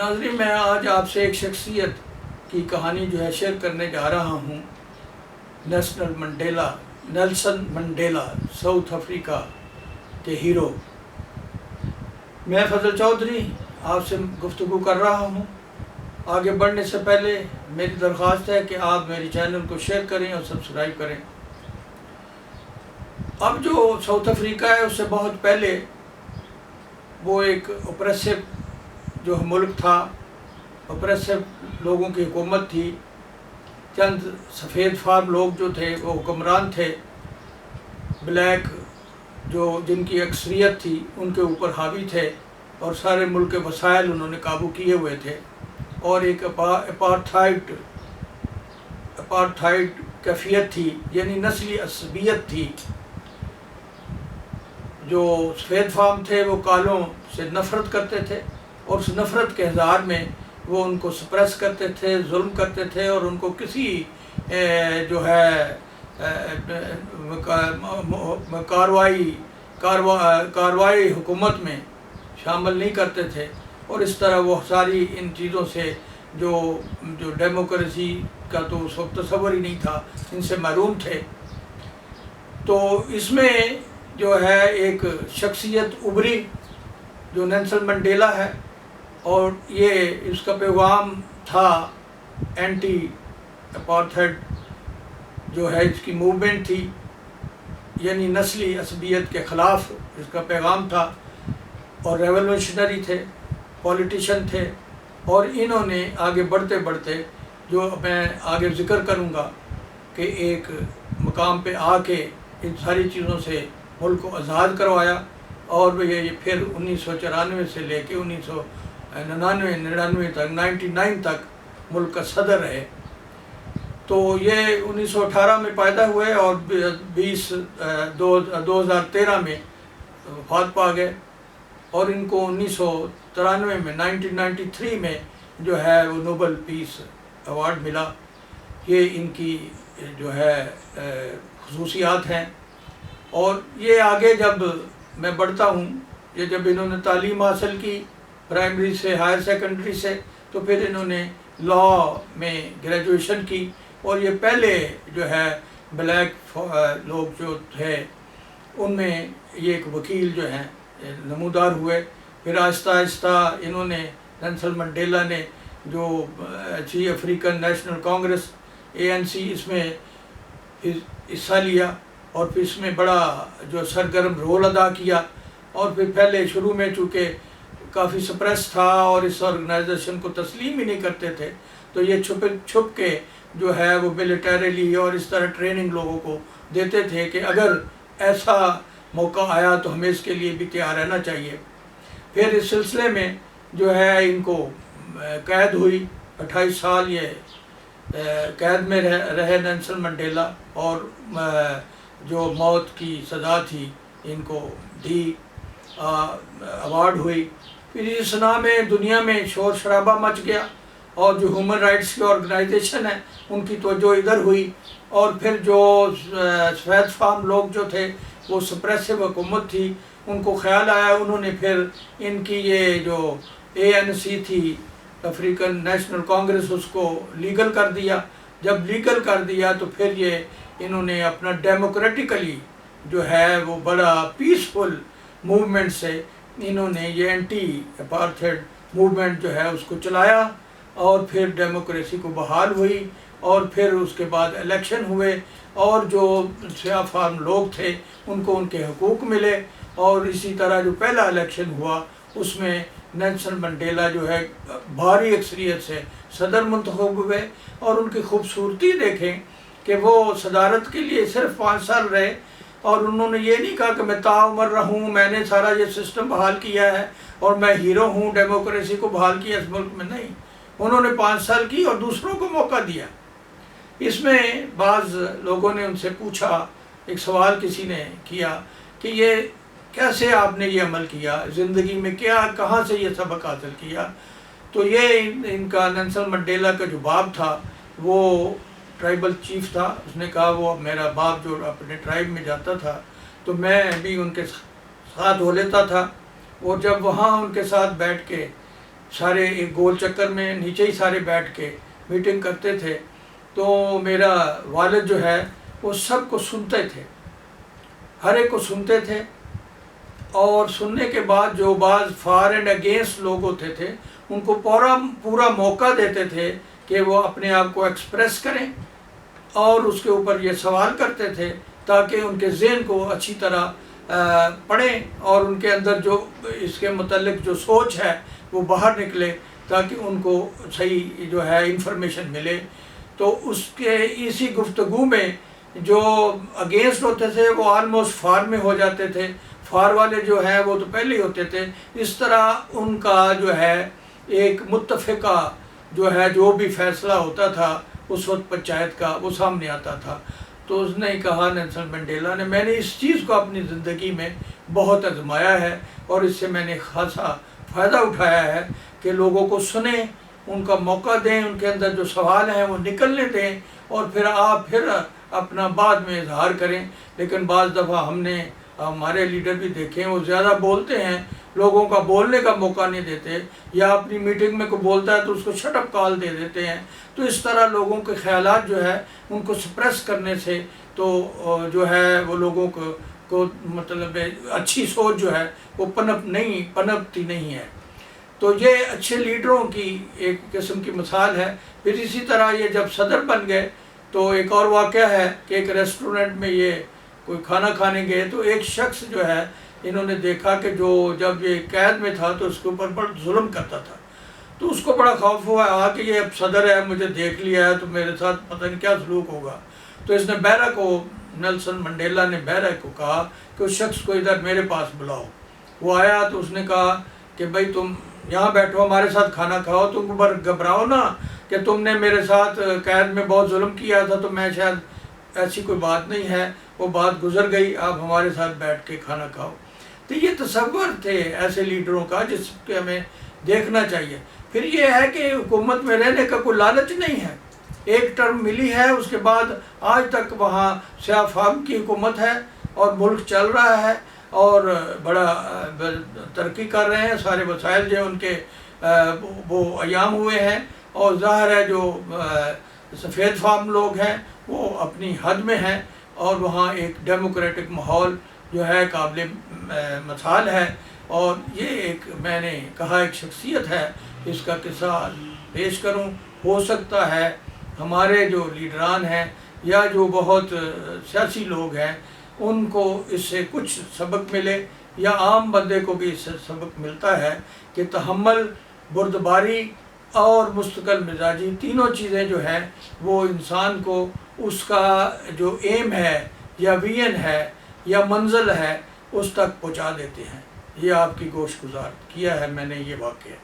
ناظرین، میں آج آپ سے ایک شخصیت کی کہانی جو ہے شیئر کرنے جا رہا ہوں۔ نیلسن منڈیلا، ساؤتھ افریقہ کے ہیرو۔ میں فضل چودھری آپ سے گفتگو کر رہا ہوں۔ آگے بڑھنے سے پہلے میری درخواست ہے کہ آپ میری چینل کو شیئر کریں اور سبسکرائب کریں۔ اب جو ساؤتھ افریقہ ہے اس سے بہت پہلے وہ ایک اوپریسو جو ملک تھا، اوپریسو لوگوں کی حکومت تھی۔ چند سفید فام لوگ جو تھے وہ حکمران تھے، بلیک جن کی اکثریت تھی ان کے اوپر حاوی تھے اور سارے ملک کے وسائل انہوں نے قابو کیے ہوئے تھے، اور ایک اپارتھائڈ کیفیت تھی، یعنی نسلی عصبیت تھی۔ جو سفید فام تھے وہ کالوں سے نفرت کرتے تھے، اور اس نفرت کے اظہار میں وہ ان کو سپریس کرتے تھے، ظلم کرتے تھے، اور ان کو کسی جو ہے کاروائی حکومت میں شامل نہیں کرتے تھے، اور اس طرح وہ ساری ان چیزوں سے جو ڈیموکریسی کا تو اس وقت تصور ہی نہیں تھا، ان سے محروم تھے۔ تو اس میں جو ہے ایک شخصیت ابھری جو نیلسن منڈیلا ہے، اور یہ اس کا پیغام تھا اینٹی اپارتھائڈ جو ہے اس کی موومنٹ تھی، یعنی نسلی عصبیت کے خلاف اس کا پیغام تھا، اور ریولوشنری تھے، پولیٹیشین تھے۔ اور انہوں نے آگے بڑھتے بڑھتے جو میں آگے ذکر کروں گا کہ ایک مقام پہ آ کے ان ساری چیزوں سے ملک کو آزاد کروایا، اور یہ پھر 1994 سے لے کے 1999 تک 99 تک ملک کا صدر رہے۔ تو یہ 1918 میں پیدا ہوئے اور 2013 میں وفات پا گئے، اور ان کو 1993 میں 1993 میں جو ہے وہ نوبل پیس ایوارڈ ملا۔ یہ ان کی جو ہے خصوصیات ہیں۔ اور یہ آگے جب میں بڑھتا ہوں، یہ جب انہوں نے تعلیم حاصل کی پرائمری سے، ہائر سیکنڈری سے، تو پھر انہوں نے لاء میں گریجویشن کی، اور یہ پہلے جو ہے بلیک لوگ جو تھے ان میں یہ ایک وکیل جو ہیں نمودار ہوئے۔ پھر آہستہ آہستہ انہوں نے نیلسن منڈیلا نے جو افریقن نیشنل کانگریس ANC اس میں حصہ لیا، اور پھر اس میں بڑا جو سرگرم رول ادا کیا، اور پھر پہلے شروع میں چونکہ کافی سپریس تھا اور اس آرگنائزیشن کو تسلیم ہی نہیں کرتے تھے، تو یہ چھپ کے جو ہے وہ ملیٹریلی اور اس طرح ٹریننگ لوگوں کو دیتے تھے کہ اگر ایسا موقع آیا تو ہمیں اس کے لیے بھی تیار رہنا چاہیے۔ پھر اس سلسلے میں جو ہے ان کو قید ہوئی، 28 سال یہ قید میں رہے نیلسن منڈیلا، اور جو موت کی سزا تھی ان کو دی، ایوارڈ ہوئی۔ پھر اس نام میں دنیا میں شور شرابہ مچ گیا، اور جو ہیومن رائٹس کی آرگنائزیشن ہے ان کی توجہ ادھر ہوئی، اور پھر جو سفید فام لوگ جو تھے وہ سپریسو حکومت تھی، ان کو خیال آیا، انہوں نے پھر ان کی یہ جو ANC تھی افریقن نیشنل کانگریس، اس کو لیگل کر دیا۔ جب لیگل کر دیا تو پھر یہ انہوں نے اپنا ڈیموکریٹیکلی جو ہے وہ بڑا پیسفل موومنٹ سے انہوں نے یہ اینٹی اپارتھائڈ موومنٹ جو ہے اس کو چلایا، اور پھر ڈیموکریسی کو بحال ہوئی، اور پھر اس کے بعد الیکشن ہوئے، اور جو سیاہ فام لوگ تھے ان کو ان کے حقوق ملے، اور اسی طرح جو پہلا الیکشن ہوا اس میں نیلسن منڈیلا جو ہے بھاری اکثریت سے صدر منتخب ہوئے۔ اور ان کی خوبصورتی دیکھیں کہ وہ صدارت کے لیے صرف 5 سال رہے، اور انہوں نے یہ نہیں کہا کہ میں تاعمر رہوں، میں نے سارا یہ سسٹم بحال کیا ہے اور میں ہیرو ہوں، ڈیموکریسی کو بحال کیا اس ملک میں، نہیں۔ انہوں نے 5 سال کی اور دوسروں کو موقع دیا۔ اس میں بعض لوگوں نے ان سے پوچھا، ایک سوال کسی نے کیا کہ یہ کیسے آپ نے یہ عمل کیا زندگی میں، کہاں سے یہ سبق حاصل کیا؟ تو یہ ان کا نیلسن منڈیلا کا جو باپ تھا وہ ٹرائبل چیف تھا۔ اس نے کہا وہ میرا باپ جو اپنے ٹرائب میں جاتا تھا تو میں بھی ان کے ساتھ ہو لیتا تھا، اور جب وہاں ان کے ساتھ بیٹھ کے سارے ایک گول چکر میں نیچے ہی سارے بیٹھ کے میٹنگ کرتے تھے، تو میرا والد جو ہے وہ سب کو سنتے تھے، ہر ایک کو سنتے تھے، اور سننے کے بعد جو بعض فار اینڈ اگینسٹ لوگ ہوتے تھے ان کو پورا موقع دیتے تھے کہ وہ اپنے آپ کو ایکسپریس کریں، اور اس کے اوپر یہ سوال کرتے تھے تاکہ ان کے ذہن کو اچھی طرح پڑھیں اور ان کے اندر جو اس کے متعلق جو سوچ ہے وہ باہر نکلے، تاکہ ان کو صحیح جو ہے انفارمیشن ملے۔ تو اس کے اسی گفتگو میں جو اگینسٹ ہوتے تھے وہ آلموسٹ فار میں ہو جاتے تھے، فار والے جو ہیں وہ تو پہلے ہی ہوتے تھے۔ اس طرح ان کا جو ہے ایک متفقہ جو ہے جو بھی فیصلہ ہوتا تھا اس وقت پنچایت کا وہ سامنے آتا تھا۔ تو اس نے کہا نیلسن منڈیلا نے، میں نے اس چیز کو اپنی زندگی میں بہت آزمایا ہے اور اس سے میں نے خاصا فائدہ اٹھایا ہے کہ لوگوں کو سنیں، ان کا موقع دیں، ان کے اندر جو سوال ہیں وہ نکلنے دیں، اور پھر آپ پھر اپنا بعد میں اظہار کریں۔ لیکن بعض دفعہ ہم نے ہمارے لیڈر بھی دیکھے ہیں، وہ زیادہ بولتے ہیں، لوگوں کا بولنے کا موقع نہیں دیتے، یا اپنی میٹنگ میں کوئی بولتا ہے تو اس کو شٹ اپ کال دے دیتے ہیں۔ تو اس طرح لوگوں کے خیالات جو ہے ان کو سپریس کرنے سے تو جو ہے وہ لوگوں کو مطلب اچھی سوچ جو ہے وہ پنپتی نہیں ہے۔ تو یہ اچھے لیڈروں کی ایک قسم کی مثال ہے۔ پھر اسی طرح یہ جب صدر بن گئے تو ایک اور واقعہ ہے کہ ایک ریسٹورنٹ میں یہ کوئی کھانا کھانے گئے، تو ایک شخص جو ہے انہوں نے دیکھا کہ جو جب یہ قید میں تھا تو اس کے اوپر بڑا ظلم کرتا تھا، تو اس کو بڑا خوف ہوا کہ یہ اب صدر ہے، مجھے دیکھ لیا ہے تو میرے ساتھ پتہ نہیں کیا سلوک ہوگا۔ تو اس نے بیرا کو، نیلسن منڈیلا نے بیرا کو کہا کہ اس شخص کو ادھر میرے پاس بلاؤ۔ وہ آیا تو اس نے کہا کہ بھائی تم یہاں بیٹھو، ہمارے ساتھ کھانا کھاؤ، تم گھبراؤ نا کہ تم نے میرے ساتھ قید میں بہت ظلم کیا تھا، تو میں شاید ایسی کوئی بات نہیں ہے، وہ بات گزر گئی، آپ ہمارے ساتھ بیٹھ کے کھانا کھاؤ۔ تو یہ تصور تھے ایسے لیڈروں کا جس کے ہمیں دیکھنا چاہیے۔ پھر یہ ہے کہ حکومت میں رہنے کا کوئی لالچ نہیں ہے، ایک ٹرم ملی ہے، اس کے بعد آج تک وہاں سیاہ فام کی حکومت ہے اور ملک چل رہا ہے اور بڑا ترقی کر رہے ہیں، سارے وسائل جو ان کے وہ ایام ہوئے ہیں، اور ظاہر ہے جو سفید فام لوگ ہیں وہ اپنی حد میں ہیں، اور وہاں ایک ڈیموکریٹک ماحول جو ہے قابل مثال ہے۔ اور یہ ایک میں نے کہا ایک شخصیت ہے، اس کا قصہ پیش کروں۔ ہو سکتا ہے ہمارے جو لیڈران ہیں یا جو بہت سیاسی لوگ ہیں ان کو اس سے کچھ سبق ملے، یا عام بندے کو بھی اس سے سبق ملتا ہے کہ تحمل، بردباری اور مستقل مزاجی تینوں چیزیں جو ہیں وہ انسان کو اس کا جو ایم ہے یا ویژن ہے یا منزل ہے اس تک پہنچا دیتے ہیں۔ یہ آپ کی گوش گزار کیا ہے میں نے یہ واقعہ۔